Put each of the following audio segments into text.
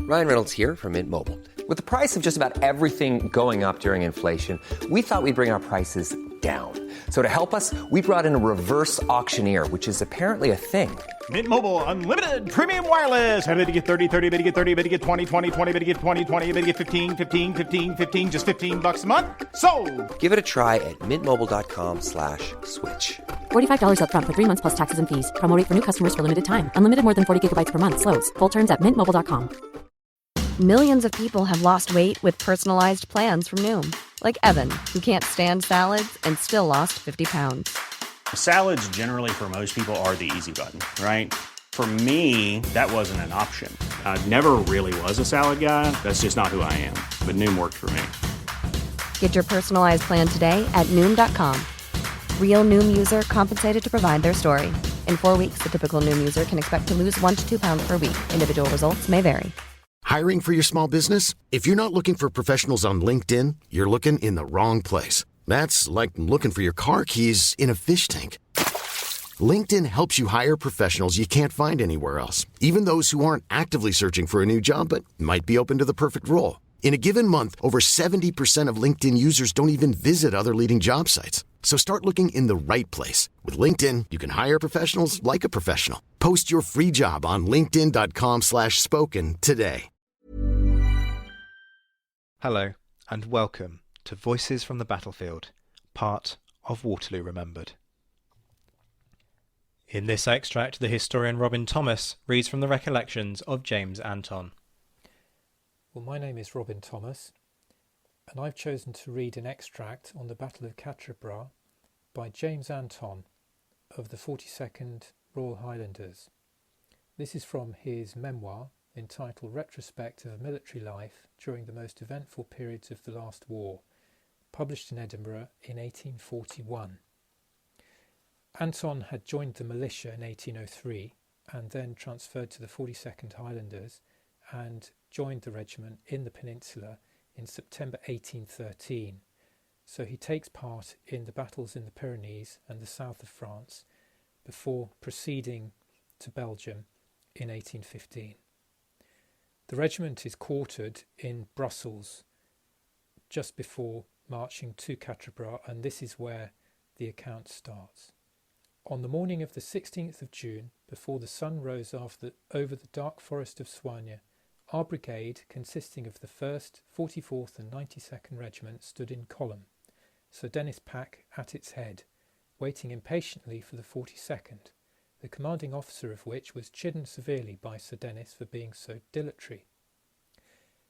Ryan Reynolds here from Mint Mobile. With the price of just about everything going up during inflation, we thought we'd bring our prices down. So to help us, we brought in a reverse auctioneer, which is apparently a thing. Mint Mobile Unlimited Premium Wireless. How to get 30, 30, bit to get 30, bit to get 20, 20, 20, bit to get 20, 20, bit to get 15, 15, 15, 15, just $15 a month? Sold! Give it a try at mintmobile.com/switch. $45 up front for 3 months plus taxes and fees. Promo rate for new customers for limited time. Unlimited more than 40 gigabytes per month. Slows full terms at mintmobile.com. Millions of people have lost weight with personalized plans from Noom. Like Evan, who can't stand salads and still lost 50 pounds. Salads generally for most people are the easy button, right? For me, that wasn't an option. I never really was a salad guy. That's just not who I am. But Noom worked for me. Get your personalized plan today at Noom.com. Real Noom user compensated to provide their story. In 4 weeks, the typical Noom user can expect to lose 1 to 2 pounds per week. Individual results may vary. Hiring for your small business? If you're not looking for professionals on LinkedIn, you're looking in the wrong place. That's like looking for your car keys in a fish tank. LinkedIn helps you hire professionals you can't find anywhere else, even those who aren't actively searching for a new job but might be open to the perfect role. In a given month, over 70% of LinkedIn users don't even visit other leading job sites. So start looking in the right place. With LinkedIn, you can hire professionals like a professional. Post your free job on linkedin.com/spoken today. Hello, and welcome to Voices from the Battlefield, part of Waterloo Remembered. In this extract, the historian Robin Thomas reads from the recollections of James Anton. Well, my name is Robin Thomas, and I've chosen to read an extract on the Battle of Quatre Bras by James Anton of the 42nd Royal Highlanders. This is from his memoir entitled Retrospect of Military Life During the Most Eventful Periods of the Last War, published in Edinburgh in 1841. Anton had joined the militia in 1803 and then transferred to the 42nd Highlanders and joined the regiment in the Peninsula in September 1813. So he takes part in the battles in the Pyrenees and the south of France before proceeding to Belgium in 1815. The regiment is quartered in Brussels just before marching to Quatre Bras, and this is where the account starts. On the morning of the 16th of June, before the sun rose over the dark forest of Soignes, our brigade, consisting of the 1st, 44th and 92nd Regiment, stood in column, Sir Dennis Pack at its head, waiting impatiently for the 42nd, the commanding officer of which was chidden severely by Sir Dennis for being so dilatory.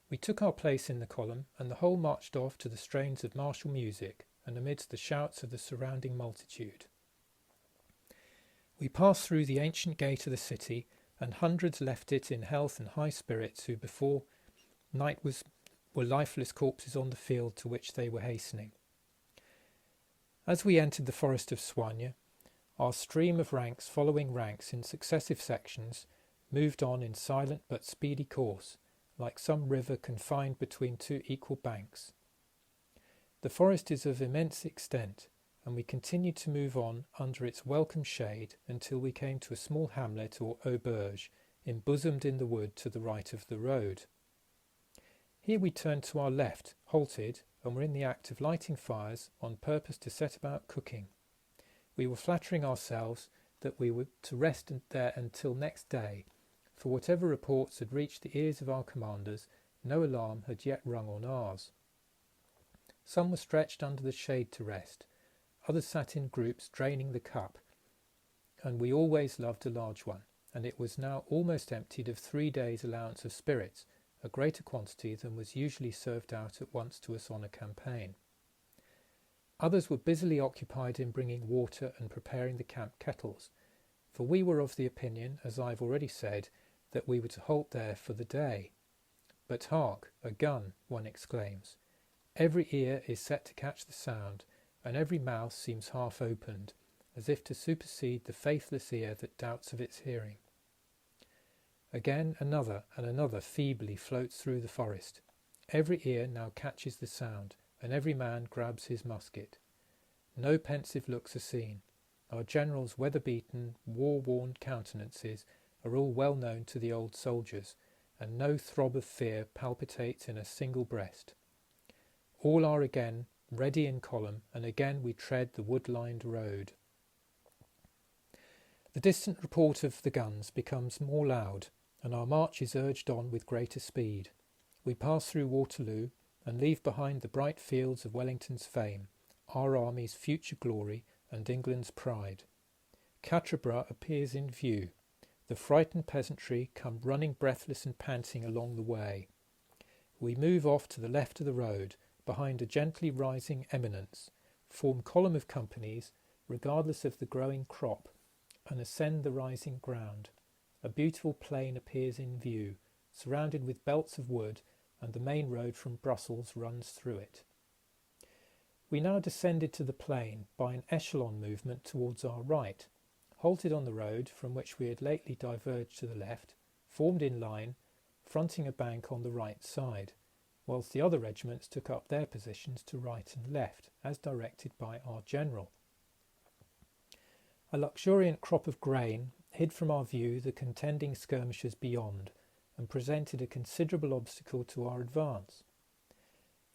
We took our place in the column, and the whole marched off to the strains of martial music and amidst the shouts of the surrounding multitude. We passed through the ancient gate of the city, and hundreds left it in health and high spirits who before night were lifeless corpses on the field to which they were hastening. As we entered the forest of Soignes, our stream of ranks following ranks in successive sections moved on in silent but speedy course, like some river confined between two equal banks. The forest is of immense extent, and we continued to move on under its welcome shade until we came to a small hamlet or auberge, embosomed in the wood to the right of the road. Here we turned to our left, halted, and were in the act of lighting fires on purpose to set about cooking. We were flattering ourselves that we were to rest there until next day, for whatever reports had reached the ears of our commanders, no alarm had yet rung on ours. Some were stretched under the shade to rest, others sat in groups draining the cup, and we always loved a large one, and it was now almost emptied of 3 days' allowance of spirits, a greater quantity than was usually served out at once to us on a campaign. Others were busily occupied in bringing water and preparing the camp kettles, for we were of the opinion, as I have already said, that we were to halt there for the day. But hark, a gun, one exclaims. Every ear is set to catch the sound, and every mouth seems half opened, as if to supersede the faithless ear that doubts of its hearing. Again another and another feebly floats through the forest. Every ear now catches the sound, and every man grabs his musket. No pensive looks are seen. Our general's weather-beaten, war-worn countenances are all well known to the old soldiers, and no throb of fear palpitates in a single breast. All are again ready in column, and again we tread the wood-lined road. The distant report of the guns becomes more loud, and our march is urged on with greater speed. We pass through Waterloo and leave behind the bright fields of Wellington's fame, our army's future glory and England's pride. Quatre-Bras appears in view. The frightened peasantry come running breathless and panting along the way. We move off to the left of the road, behind a gently rising eminence, form column of companies, regardless of the growing crop, and ascend the rising ground. A beautiful plain appears in view, surrounded with belts of wood, and the main road from Brussels runs through it. We now descended to the plain by an echelon movement towards our right, halted on the road from which we had lately diverged to the left, formed in line, fronting a bank on the right side, whilst the other regiments took up their positions to right and left, as directed by our general. A luxuriant crop of grain hid from our view the contending skirmishers beyond, and presented a considerable obstacle to our advance.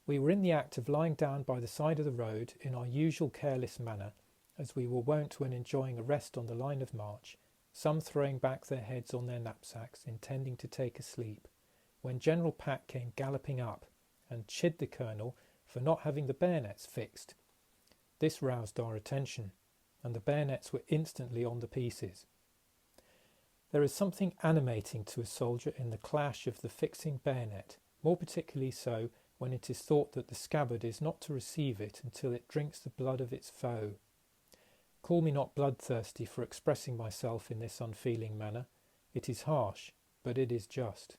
We were in the act of lying down by the side of the road in our usual careless manner, as we were wont when enjoying a rest on the line of march, some throwing back their heads on their knapsacks, intending to take a sleep, when General Pack came galloping up, and chid the colonel for not having the bayonets fixed. This roused our attention, and the bayonets were instantly on the pieces. There is something animating to a soldier in the clash of the fixing bayonet, more particularly so when it is thought that the scabbard is not to receive it until it drinks the blood of its foe. Call me not bloodthirsty for expressing myself in this unfeeling manner. It is harsh, but it is just.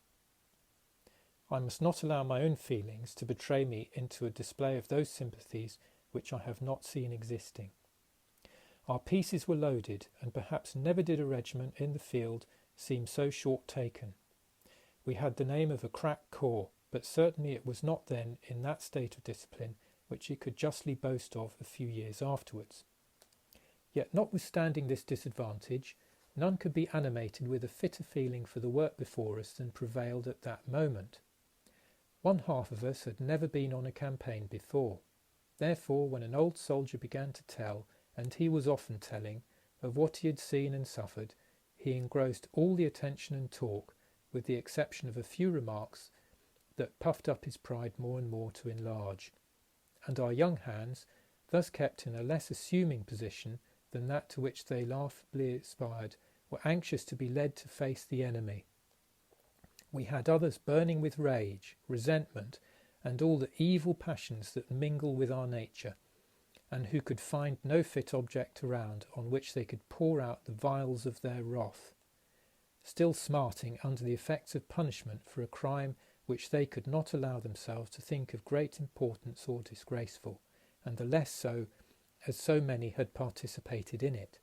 I must not allow my own feelings to betray me into a display of those sympathies which I have not seen existing. Our pieces were loaded, and perhaps never did a regiment in the field seem so short taken. We had the name of a crack corps, but certainly it was not then in that state of discipline which it could justly boast of a few years afterwards. Yet notwithstanding this disadvantage, none could be animated with a fitter feeling for the work before us than prevailed at that moment. One half of us had never been on a campaign before. Therefore, when an old soldier began to tell, and he was often telling, of what he had seen and suffered, he engrossed all the attention and talk, with the exception of a few remarks that puffed up his pride more and more to enlarge. And our young hands, thus kept in a less assuming position than that to which they laughably aspired, were anxious to be led to face the enemy. We had others burning with rage, resentment, and all the evil passions that mingle with our nature, and who could find no fit object around on which they could pour out the vials of their wrath, still smarting under the effects of punishment for a crime which they could not allow themselves to think of great importance or disgraceful, and the less so as so many had participated in it.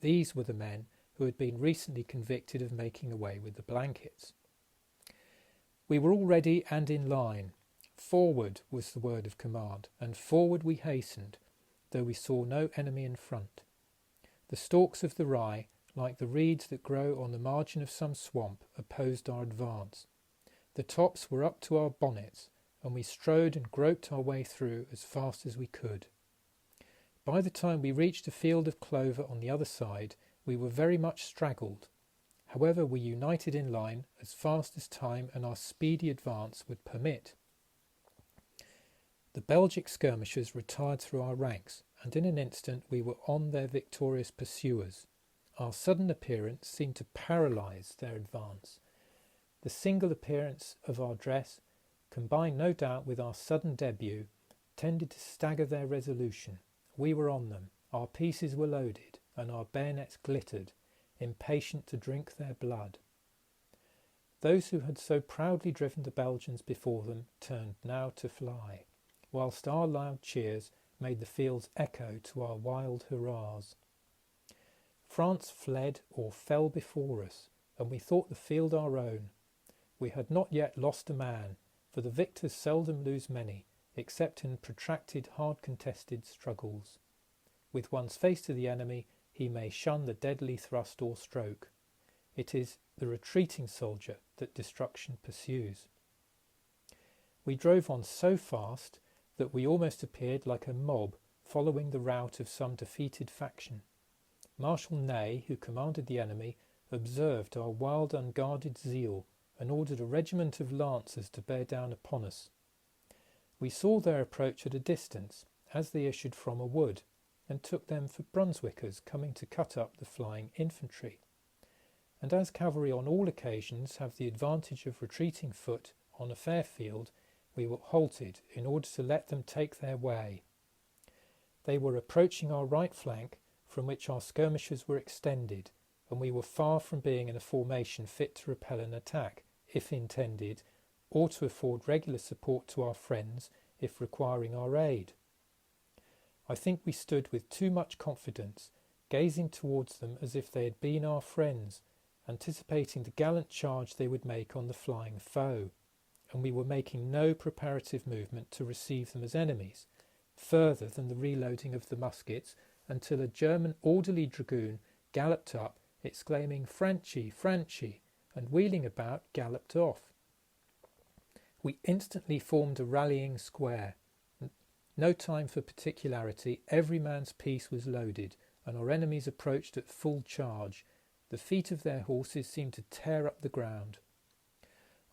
These were the men who had been recently convicted of making away with the blankets. We were all ready and in line. Forward was the word of command, and forward we hastened, though we saw no enemy in front. The stalks of the rye, like the reeds that grow on the margin of some swamp, opposed our advance. The tops were up to our bonnets, and we strode and groped our way through as fast as we could. By the time we reached a field of clover on the other side, we were very much straggled. However, we united in line as fast as time and our speedy advance would permit. The Belgic skirmishers retired through our ranks, and in an instant we were on their victorious pursuers. Our sudden appearance seemed to paralyse their advance. The single appearance of our dress, combined no doubt with our sudden debut, tended to stagger their resolution. We were on them, our pieces were loaded, and our bayonets glittered, impatient to drink their blood. Those who had so proudly driven the Belgians before them turned now to fly, whilst our loud cheers made the fields echo to our wild hurrahs. France fled or fell before us, and we thought the field our own. We had not yet lost a man, for the victors seldom lose many, except in protracted, hard-contested struggles. With one's face to the enemy, he may shun the deadly thrust or stroke. It is the retreating soldier that destruction pursues. We drove on so fast that we almost appeared like a mob following the rout of some defeated faction. Marshal Ney, who commanded the enemy, observed our wild, unguarded zeal and ordered a regiment of lancers to bear down upon us. We saw their approach at a distance, as they issued from a wood, and took them for Brunswickers coming to cut up the flying infantry. And as cavalry on all occasions have the advantage of retreating foot on a fair field, we were halted in order to let them take their way. They were approaching our right flank, from which our skirmishers were extended, and we were far from being in a formation fit to repel an attack, if intended, or to afford regular support to our friends if requiring our aid. I think we stood with too much confidence, gazing towards them as if they had been our friends, anticipating the gallant charge they would make on the flying foe, and we were making no preparative movement to receive them as enemies, further than the reloading of the muskets, until a German orderly dragoon galloped up, exclaiming "Franchi, Franchi," and wheeling about galloped off. We instantly formed a rallying square. No time for particularity, every man's piece was loaded, and our enemies approached at full charge. The feet of their horses seemed to tear up the ground.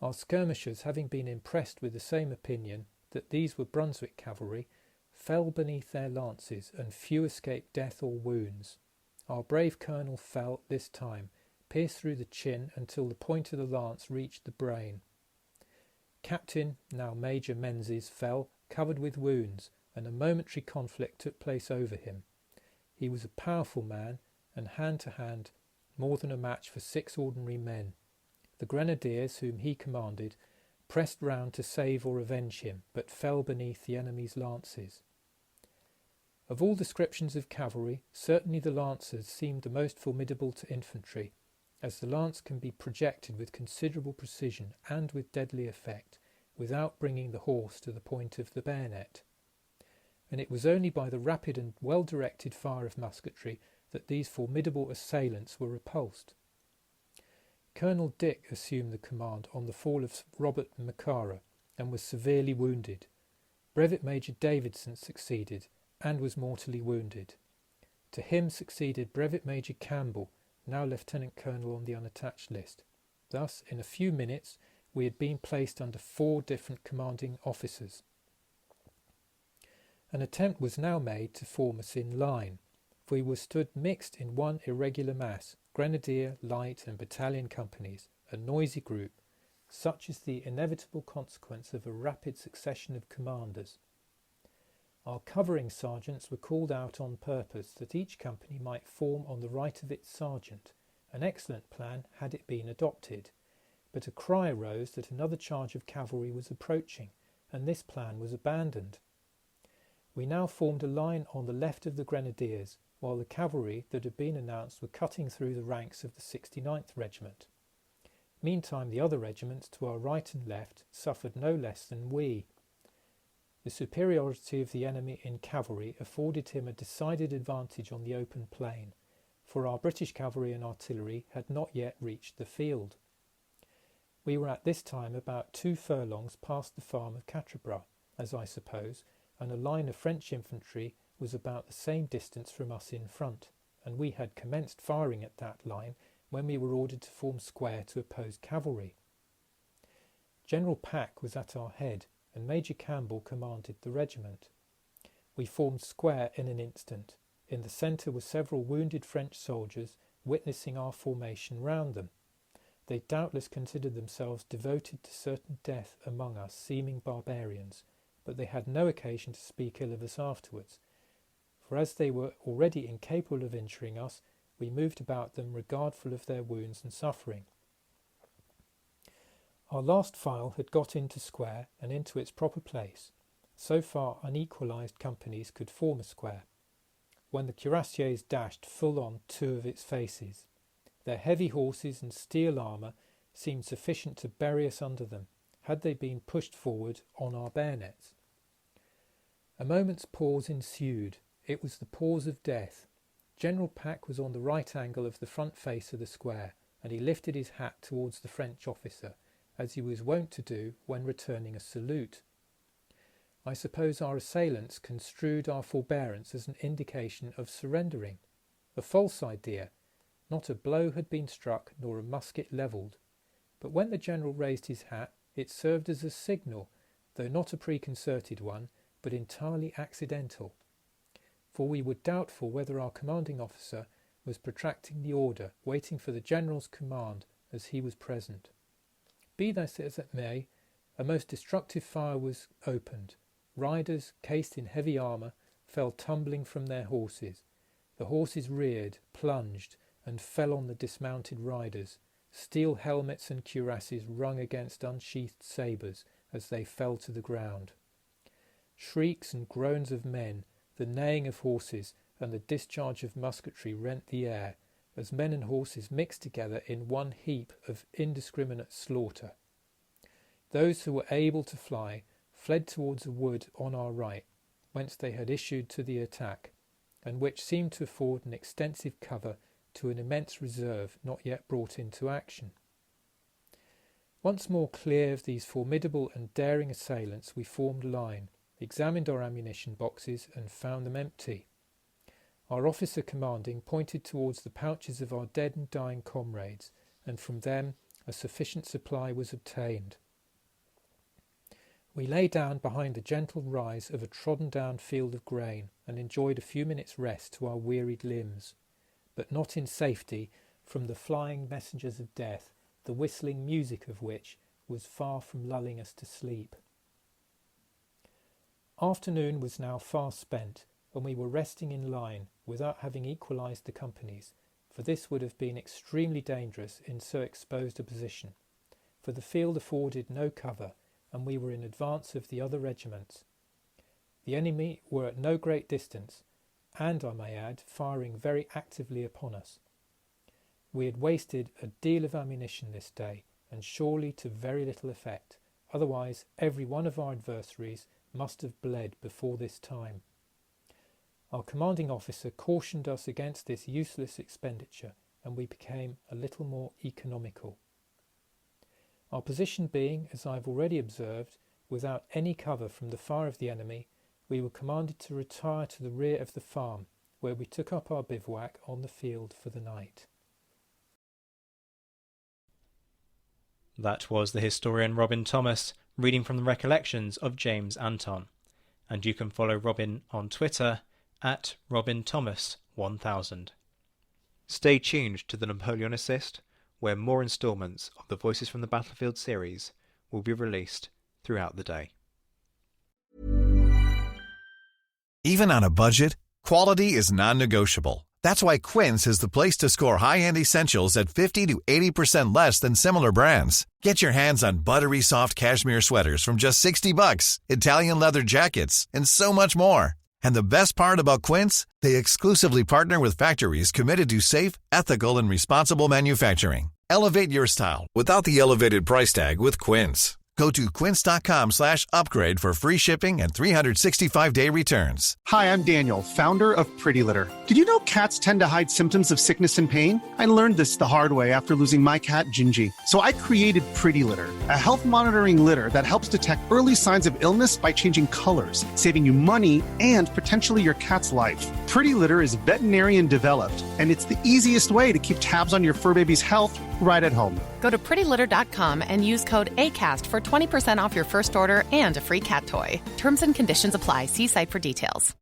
Our skirmishers, having been impressed with the same opinion, that these were Brunswick cavalry, fell beneath their lances, and few escaped death or wounds. Our brave colonel fell this time, pierced through the chin until the point of the lance reached the brain. Captain, now Major Menzies, fell, covered with wounds, and a momentary conflict took place over him. He was a powerful man, and hand to hand more than a match for 6 ordinary men. The grenadiers, whom he commanded, pressed round to save or avenge him, but fell beneath the enemy's lances. Of all descriptions of cavalry, certainly the lancers seemed the most formidable to infantry, as the lance can be projected with considerable precision and with deadly effect, without bringing the horse to the point of the bayonet. And it was only by the rapid and well-directed fire of musketry that these formidable assailants were repulsed. Colonel Dick assumed the command on the fall of Robert Macara, and was severely wounded. Brevet Major Davidson succeeded, and was mortally wounded. To him succeeded Brevet Major Campbell, now Lieutenant Colonel on the unattached list. Thus, in a few minutes, we had been placed under 4 different commanding officers. An attempt was now made to form us in line, for we were stood mixed in one irregular mass, grenadier, light and battalion companies, a noisy group, such is the inevitable consequence of a rapid succession of commanders. Our covering sergeants were called out on purpose that each company might form on the right of its sergeant, an excellent plan had it been adopted, but a cry arose that another charge of cavalry was approaching, and this plan was abandoned. We now formed a line on the left of the grenadiers, while the cavalry that had been announced were cutting through the ranks of the 69th Regiment. Meantime the other regiments to our right and left suffered no less than we. The superiority of the enemy in cavalry afforded him a decided advantage on the open plain, for our British cavalry and artillery had not yet reached the field. We were at this time about 2 furlongs past the farm of Quatre-Bras, as I suppose, and a line of French infantry was about the same distance from us in front, and we had commenced firing at that line when we were ordered to form square to oppose cavalry. General Pack was at our head, and Major Campbell commanded the regiment. We formed square in an instant. In the centre were several wounded French soldiers witnessing our formation round them. They doubtless considered themselves devoted to certain death among us seeming barbarians, but they had no occasion to speak ill of us afterwards, for as they were already incapable of injuring us, we moved about them regardful of their wounds and suffering. Our last file had got into square and into its proper place. So far unequalised companies could form a square, when the cuirassiers dashed full on 2 of its faces. Their heavy horses and steel armour seemed sufficient to bury us under them, had they been pushed forward on our bayonets. A moment's pause ensued. It was the pause of death. General Pack was on the right angle of the front face of the square, and he lifted his hat towards the French officer, as he was wont to do when returning a salute. I suppose our assailants construed our forbearance as an indication of surrendering. A false idea. Not a blow had been struck, nor a musket levelled. But when the general raised his hat, it served as a signal, though not a preconcerted one, but entirely accidental. For we were doubtful whether our commanding officer was protracting the order, waiting for the general's command, as he was present. Be this as it may, a most destructive fire was opened. Riders, cased in heavy armour, fell tumbling from their horses. The horses reared, plunged, and fell on the dismounted riders. Steel helmets and cuirasses rung against unsheathed sabres as they fell to the ground. Shrieks and groans of men, the neighing of horses, and the discharge of musketry rent the air, as men and horses mixed together in one heap of indiscriminate slaughter. Those who were able to fly fled towards a wood on our right, whence they had issued to the attack, and which seemed to afford an extensive cover to an immense reserve not yet brought into action. Once more clear of these formidable and daring assailants, we formed line, examined our ammunition boxes, and found them empty. Our officer commanding pointed towards the pouches of our dead and dying comrades, and from them a sufficient supply was obtained. We lay down behind the gentle rise of a trodden-down field of grain, and enjoyed a few minutes' rest to our wearied limbs, but not in safety from the flying messengers of death, the whistling music of which was far from lulling us to sleep. Afternoon was now far spent, and we were resting in line without having equalized the companies, for this would have been extremely dangerous in so exposed a position, for the field afforded no cover, and we were in advance of the other regiments. The enemy were at no great distance, and, I may add, firing very actively upon us. We had wasted a deal of ammunition this day, and surely to very little effect, otherwise every one of our adversaries must have bled before this time. Our commanding officer cautioned us against this useless expenditure, and we became a little more economical. Our position being, as I have already observed, without any cover from the fire of the enemy, we were commanded to retire to the rear of the farm, where we took up our bivouac on the field for the night. That was the historian Robin Thomas reading from the recollections of James Anton, and you can follow Robin on Twitter at RobinThomas1000. Stay tuned to the Napoleonicist, where more instalments of the Voices from the Battlefield series will be released throughout the day. Even on a budget, quality is non-negotiable. That's why Quince is the place to score high-end essentials at 50 to 80% less than similar brands. Get your hands on buttery soft cashmere sweaters from just $60, Italian leather jackets, and so much more. And the best part about Quince, they exclusively partner with factories committed to safe, ethical, and responsible manufacturing. Elevate your style without the elevated price tag with Quince. Go to quince.com/upgrade for free shipping and 365-day returns. Hi, I'm Daniel, founder of Pretty Litter. Did you know cats tend to hide symptoms of sickness and pain? I learned this the hard way after losing my cat, Gingy. So I created Pretty Litter, a health monitoring litter that helps detect early signs of illness by changing colors, saving you money and potentially your cat's life. Pretty Litter is veterinarian developed, and it's the easiest way to keep tabs on your fur baby's health right at home. Go to prettylitter.com and use code ACAST for 20% off your first order and a free cat toy. Terms and conditions apply. See site for details.